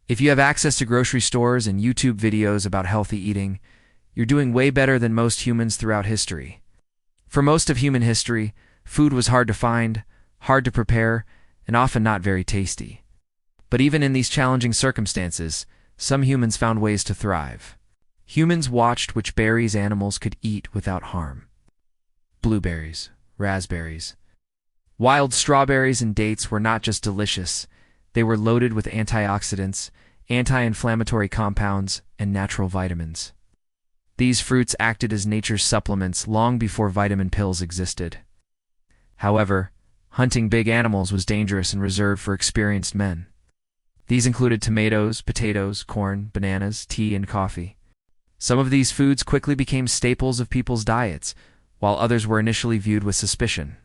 If you have access to grocery stores and YouTube videos about healthy eating, you're doing way better than most humans throughout history. For most of human history, food was hard to find, hard to prepare, and often not very tasty. But even in these challenging circumstances, some humans found ways to thrive. Humans watched which berries animals could eat without harm. Blueberries, raspberries. Wild strawberries and dates were not just delicious, they were loaded with antioxidants, anti-inflammatory compounds, and natural vitamins. These fruits acted as nature's supplements long before vitamin pills existed. However, hunting big animals was dangerous and reserved for experienced men. These included tomatoes, potatoes, corn, bananas, tea, and coffee. Some of these foods quickly became staples of people's diets, while others were initially viewed with suspicion.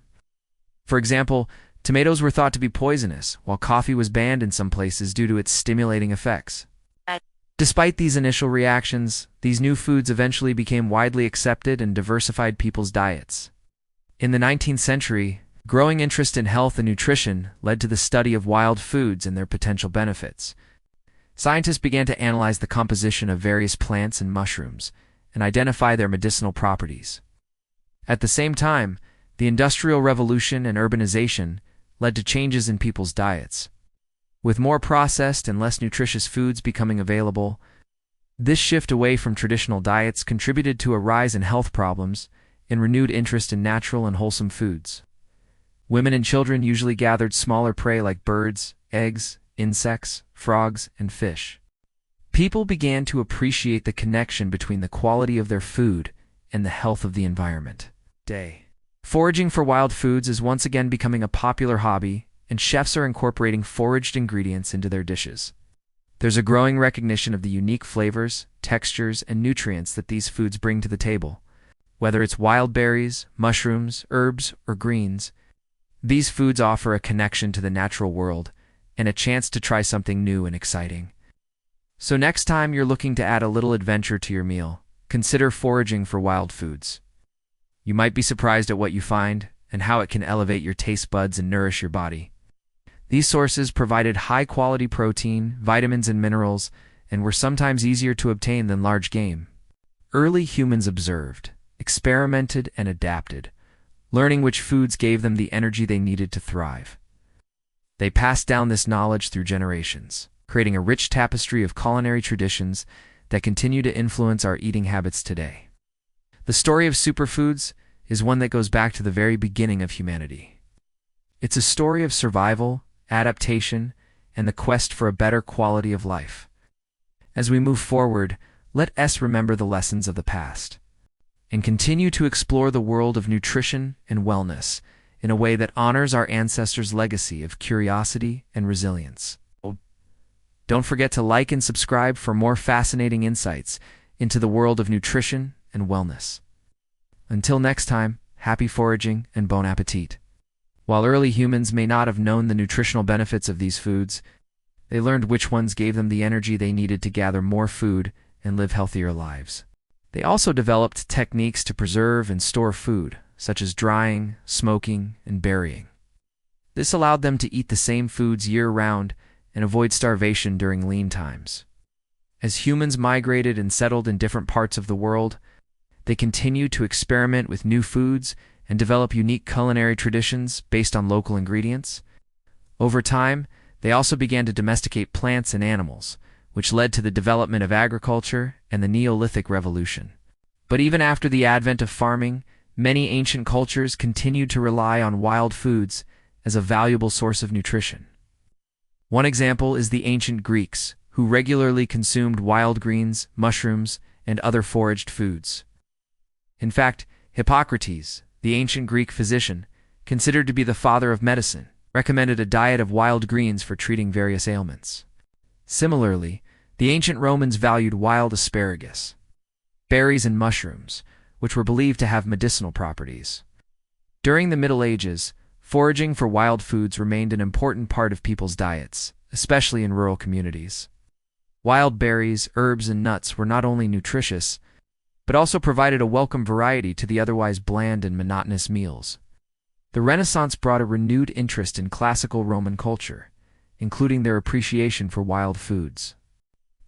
For example, tomatoes were thought to be poisonous, while coffee was banned in some places due to its stimulating effects. Despite these initial reactions, these new foods eventually became widely accepted and diversified people's diets. In the 19th century, growing interest in health and nutrition led to the study of wild foods and their potential benefits. Scientists began to analyze the composition of various plants and mushrooms and identify their medicinal properties. At the same time, the Industrial Revolution and urbanization led to changes in people's diets. With more processed and less nutritious foods becoming available, this shift away from traditional diets contributed to a rise in health problems and renewed interest in natural and wholesome foods. Women and children usually gathered smaller prey like birds, eggs, insects, frogs, and fish. People began to appreciate the connection between the quality of their food and the health of the environment. Foraging for wild foods is once again becoming a popular hobby, and chefs are incorporating foraged ingredients into their dishes. There's a growing recognition of the unique flavors, textures, and nutrients that these foods bring to the table. Whether it's wild berries, mushrooms, herbs, or greens, these foods offer a connection to the natural world and a chance to try something new and exciting. So next time you're looking to add a little adventure to your meal, consider foraging for wild foods. You might be surprised at what you find and how it can elevate your taste buds and nourish your body. These sources provided high-quality protein, vitamins, and minerals, and were sometimes easier to obtain than large game. Early humans observed, experimented, and adapted, learning which foods gave them the energy they needed to thrive. They passed down this knowledge through generations, creating a rich tapestry of culinary traditions that continue to influence our eating habits today. The story of superfoods is one that goes back to the very beginning of humanity. It's a story of survival, adaptation, and the quest for a better quality of life. As we move forward, let us remember the lessons of the past and continue to explore the world of nutrition and wellness in a way that honors our ancestors' legacy of curiosity and resilience. Don't forget to like and subscribe for more fascinating insights into the world of nutrition and wellness. Until next time, happy foraging and bon appetit. While early humans may not have known the nutritional benefits of these foods, they learned which ones gave them the energy they needed to gather more food and live healthier lives. They also developed techniques to preserve and store food, such as drying, smoking, and burying. This allowed them to eat the same foods year-round and avoid starvation during lean times. As humans migrated and settled in different parts of the world, they continued to experiment with new foods and develop unique culinary traditions based on local ingredients. Over time, they also began to domesticate plants and animals, which led to the development of agriculture and the Neolithic Revolution. But even after the advent of farming, many ancient cultures continued to rely on wild foods as a valuable source of nutrition. One example is the ancient Greeks, who regularly consumed wild greens, mushrooms, and other foraged foods. In fact, Hippocrates, the ancient Greek physician, considered to be the father of medicine, recommended a diet of wild greens for treating various ailments. Similarly, the ancient Romans valued wild asparagus, berries, and mushrooms, which were believed to have medicinal properties. During the Middle Ages, foraging for wild foods remained an important part of people's diets, especially in rural communities. Wild berries, herbs, and nuts were not only nutritious, but also provided a welcome variety to the otherwise bland and monotonous meals. The Renaissance brought a renewed interest in classical Roman culture, including their appreciation for wild foods.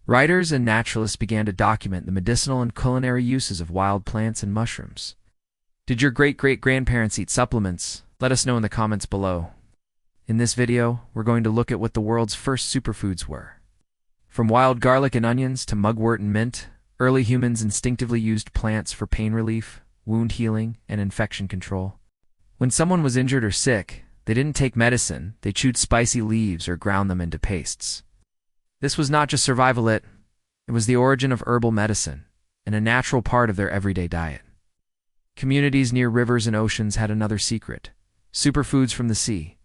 Writers and naturalists began to document the medicinal and culinary uses of wild plants and mushrooms. Did your great-great-grandparents eat supplements? Let us know in the comments below. In this video, we're going to look at what the world's first superfoods were. From wild garlic and onions to mugwort and mint, early humans instinctively used plants for pain relief, wound healing, and infection control. When someone was injured or sick, they didn't take medicine, they chewed spicy leaves or ground them into pastes. This was not just survival, it was the origin of herbal medicine, and a natural part of their everyday diet. Communities near rivers and oceans had another secret: superfoods from the sea.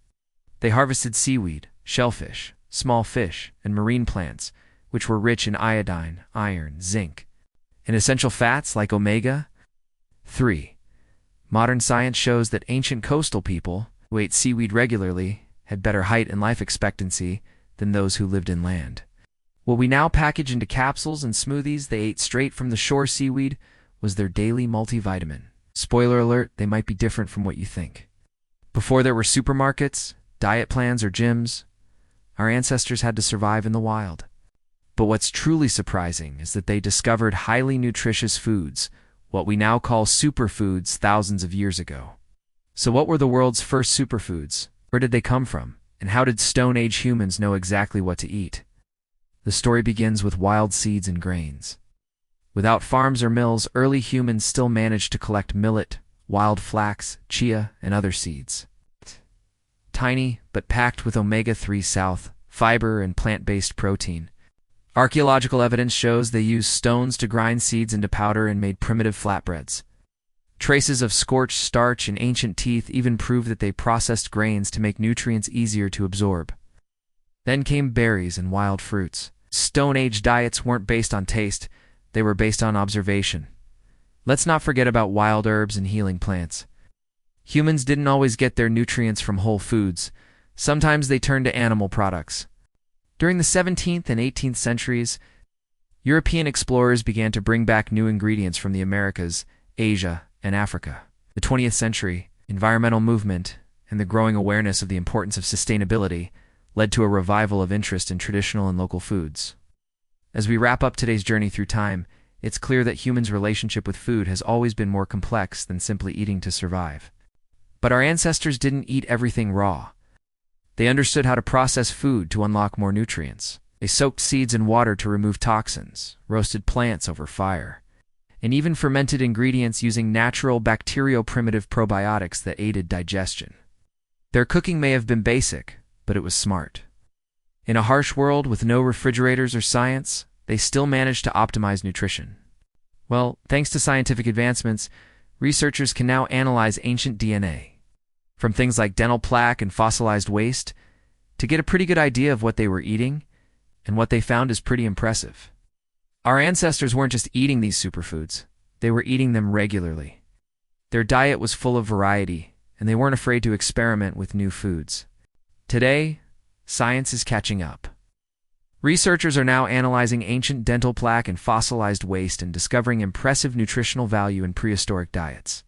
They harvested seaweed, shellfish, small fish, and marine plants, which were rich in iodine, iron, zinc, and essential fats like omega-3. Modern science shows that ancient coastal people who ate seaweed regularly had better height and life expectancy than those who lived inland. What we now package into capsules and smoothies they ate straight from the shore seaweed was their daily multivitamin. Spoiler alert, they might be different from what you think. Before there were supermarkets, diet plans, or gyms, our ancestors had to survive in the wild. But what's truly surprising is that they discovered highly nutritious foods, what we now call superfoods, thousands of years ago. So what were the world's first superfoods? Where did they come from? And how did Stone Age humans know exactly what to eat? The story begins with wild seeds and grains. Without farms or mills, early humans still managed to collect millet, wild flax, chia, and other seeds. Tiny, but packed with omega-3 south, fiber, and plant-based protein. Archaeological evidence shows they used stones to grind seeds into powder and made primitive flatbreads. Traces of scorched starch in ancient teeth even prove that they processed grains to make nutrients easier to absorb. Then came berries and wild fruits. Stone Age diets weren't based on taste, they were based on observation. Let's not forget about wild herbs and healing plants. Humans didn't always get their nutrients from whole foods. Sometimes they turned to animal products. During the 17th and 18th centuries, European explorers began to bring back new ingredients from the Americas, Asia, and Africa. The 20th century, environmental movement, and the growing awareness of the importance of sustainability led to a revival of interest in traditional and local foods. As we wrap up today's journey through time, it's clear that humans' relationship with food has always been more complex than simply eating to survive. But our ancestors didn't eat everything raw. They understood how to process food to unlock more nutrients. They soaked seeds in water to remove toxins, roasted plants over fire, and even fermented ingredients using natural bacterioprimitive probiotics that aided digestion. Their cooking may have been basic, but it was smart. In a harsh world with no refrigerators or science, they still managed to optimize nutrition. Well, thanks to scientific advancements, researchers can now analyze ancient DNA, from things like dental plaque and fossilized waste, to get a pretty good idea of what they were eating, and what they found is pretty impressive. Our ancestors weren't just eating these superfoods, they were eating them regularly. Their diet was full of variety, and they weren't afraid to experiment with new foods. Today, science is catching up. Researchers are now analyzing ancient dental plaque and fossilized waste and discovering impressive nutritional value in prehistoric diets.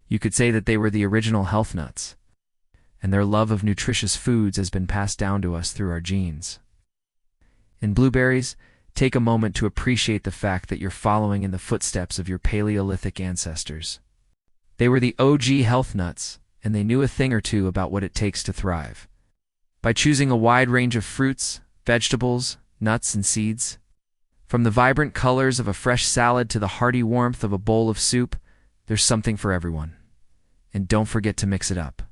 You could say that they were the original health nuts, and their love of nutritious foods has been passed down to us through our genes. In blueberries, take a moment to appreciate the fact that you're following in the footsteps of your Paleolithic ancestors. They were the OG health nuts, and they knew a thing or two about what it takes to thrive. By choosing a wide range of fruits, vegetables, nuts, and seeds, from the vibrant colors of a fresh salad to the hearty warmth of a bowl of soup, there's something for everyone. And don't forget to mix it up.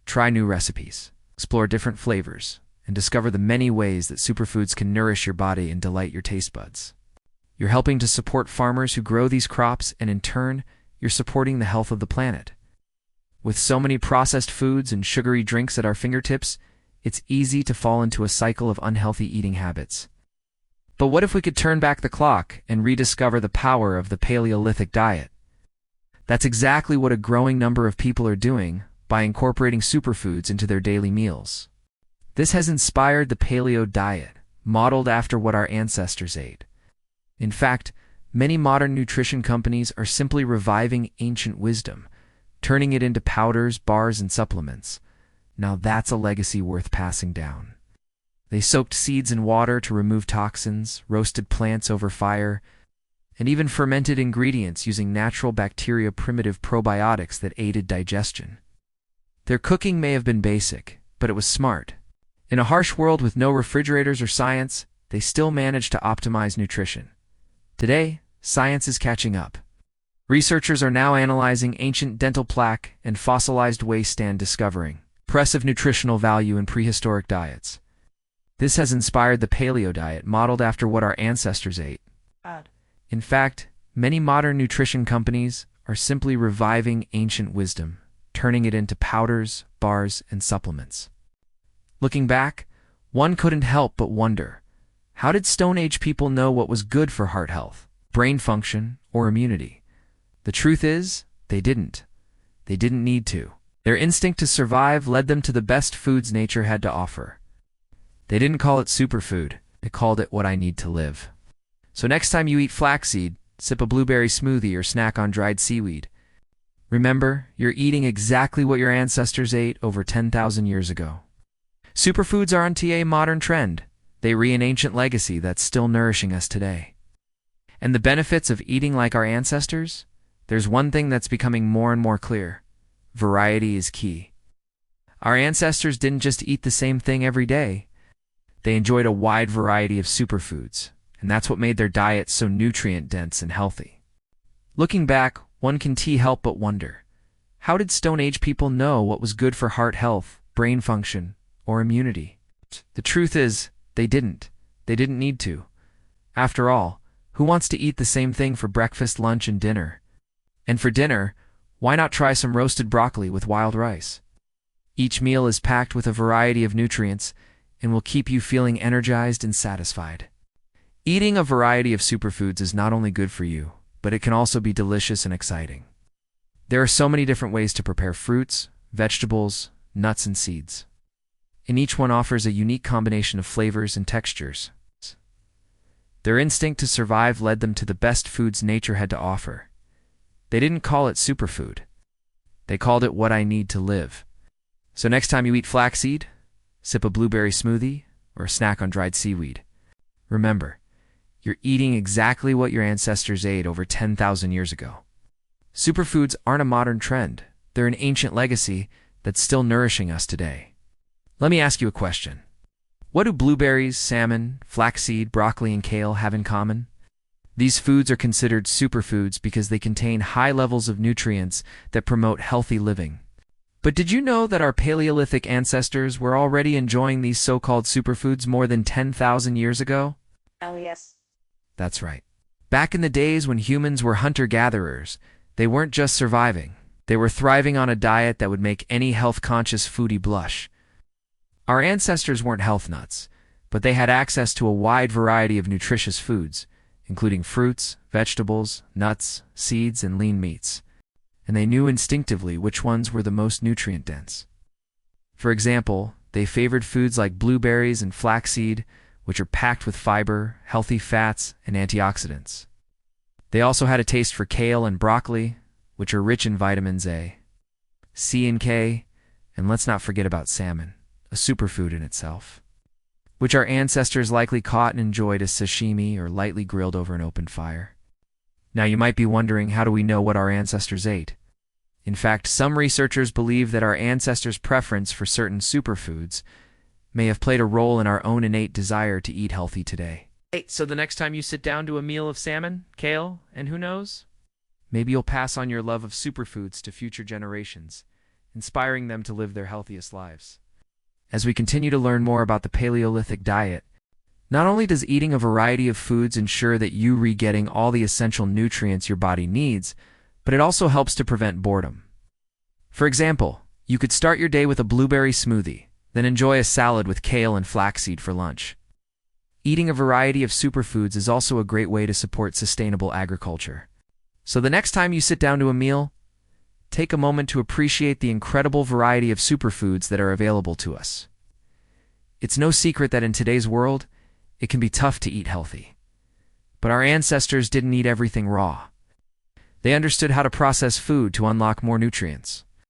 Try new recipes, explore different flavors, and discover the many ways that superfoods can nourish your body and delight your taste buds. You're helping to support farmers who grow these crops, and in turn, you're supporting the health of the planet. With so many processed foods and sugary drinks at our fingertips, it's easy to fall into a cycle of unhealthy eating habits. But what if we could turn back the clock and rediscover the power of the Paleolithic diet? That's exactly what a growing number of people are doing by incorporating superfoods into their daily meals. This has inspired the paleo diet, modeled after what our ancestors ate. In fact, many modern nutrition companies are simply reviving ancient wisdom, turning it into powders, bars, and supplements. Now that's a legacy worth passing down. They soaked seeds in water to remove toxins, roasted plants over fire, and even fermented ingredients using natural bacteria primitive probiotics that aided digestion. Their cooking may have been basic, but it was smart. In a harsh world with no refrigerators or science, they still managed to optimize nutrition. Today, science is catching up. Researchers are now analyzing ancient dental plaque and fossilized waste and discovering impressive nutritional value in prehistoric diets. This has inspired the paleo diet, modeled after what our ancestors ate. In fact, many modern nutrition companies are simply reviving ancient wisdom, turning it into powders, bars, and supplements. Looking back, one couldn't help but wonder, how did Stone Age people know what was good for heart health, brain function, or immunity? The truth is, they didn't. They didn't need to. Their instinct to survive led them to the best foods nature had to offer. They didn't call it superfood, they called it what I need to live. So next time you eat flaxseed, sip a blueberry smoothie, or snack on dried seaweed, remember, you're eating exactly what your ancestors ate over 10,000 years ago. Superfoods aren't a modern trend. They re an ancient legacy that's still nourishing us today. And the benefits of eating like our ancestors? There's one thing that's becoming more and more clear. Variety is key. Our ancestors didn't just eat the same thing every day. They enjoyed a wide variety of superfoods, and that's what made their diet so nutrient-dense and healthy. Looking back, one can help but wonder, how did Stone Age people know what was good for heart health, brain function, or immunity? The truth is, they didn't. They didn't need to. After all, who wants to eat the same thing for breakfast, lunch, and dinner? And for dinner, why not try some roasted broccoli with wild rice? Each meal is packed with a variety of nutrients and will keep you feeling energized and satisfied. Eating a variety of superfoods is not only good for you, but it can also be delicious and exciting. There are so many different ways to prepare fruits, vegetables, nuts, and seeds, and each one offers a unique combination of flavors and textures. Their instinct to survive led them to the best foods nature had to offer. They didn't call it superfood. They called it what I need to live. So next time you eat flaxseed, sip a blueberry smoothie, or a snack on dried seaweed, remember, you're eating exactly what your ancestors ate over 10,000 years ago. Superfoods aren't a modern trend. They're an ancient legacy that's still nourishing us today. Let me ask you a question. What do blueberries, salmon, flaxseed, broccoli, and kale have in common? These foods are considered superfoods because they contain high levels of nutrients that promote healthy living. But did you know that our Paleolithic ancestors were already enjoying these so-called superfoods more than 10,000 years ago? Oh, yes. That's right. Back in the days when humans were hunter-gatherers, they weren't just surviving. They were thriving on a diet that would make any health-conscious foodie blush. Our ancestors weren't health nuts, but they had access to a wide variety of nutritious foods, including fruits, vegetables, nuts, seeds, and lean meats. And they knew instinctively which ones were the most nutrient-dense. For example, they favored foods like blueberries and flaxseed, which are packed with fiber, healthy fats, and antioxidants. They also had a taste for kale and broccoli, which are rich in vitamins A, C, and K, and let's not forget about salmon, a superfood in itself, which our ancestors likely caught and enjoyed as sashimi or lightly grilled over an open fire. Now you might be wondering, how do we know what our ancestors ate? In fact, some researchers believe that our ancestors' preference for certain superfoods may have played a role in our own innate desire to eat healthy today. So the next time you sit down to a meal of salmon, kale, and who knows? Maybe you'll pass on your love of superfoods to future generations, inspiring them to live their healthiest lives. As we continue to learn more about the Paleolithic diet, not only does eating a variety of foods ensure that you're getting all the essential nutrients your body needs, but it also helps to prevent boredom. For example, you could start your day with a blueberry smoothie, then enjoy a salad with kale and flaxseed for lunch. Eating a variety of superfoods is also a great way to support sustainable agriculture. So the next time you sit down to a meal, take a moment to appreciate the incredible variety of superfoods that are available to us. It's no secret that in today's world, it can be tough to eat healthy. But our ancestors didn't eat everything raw. They understood how to process food to unlock more nutrients.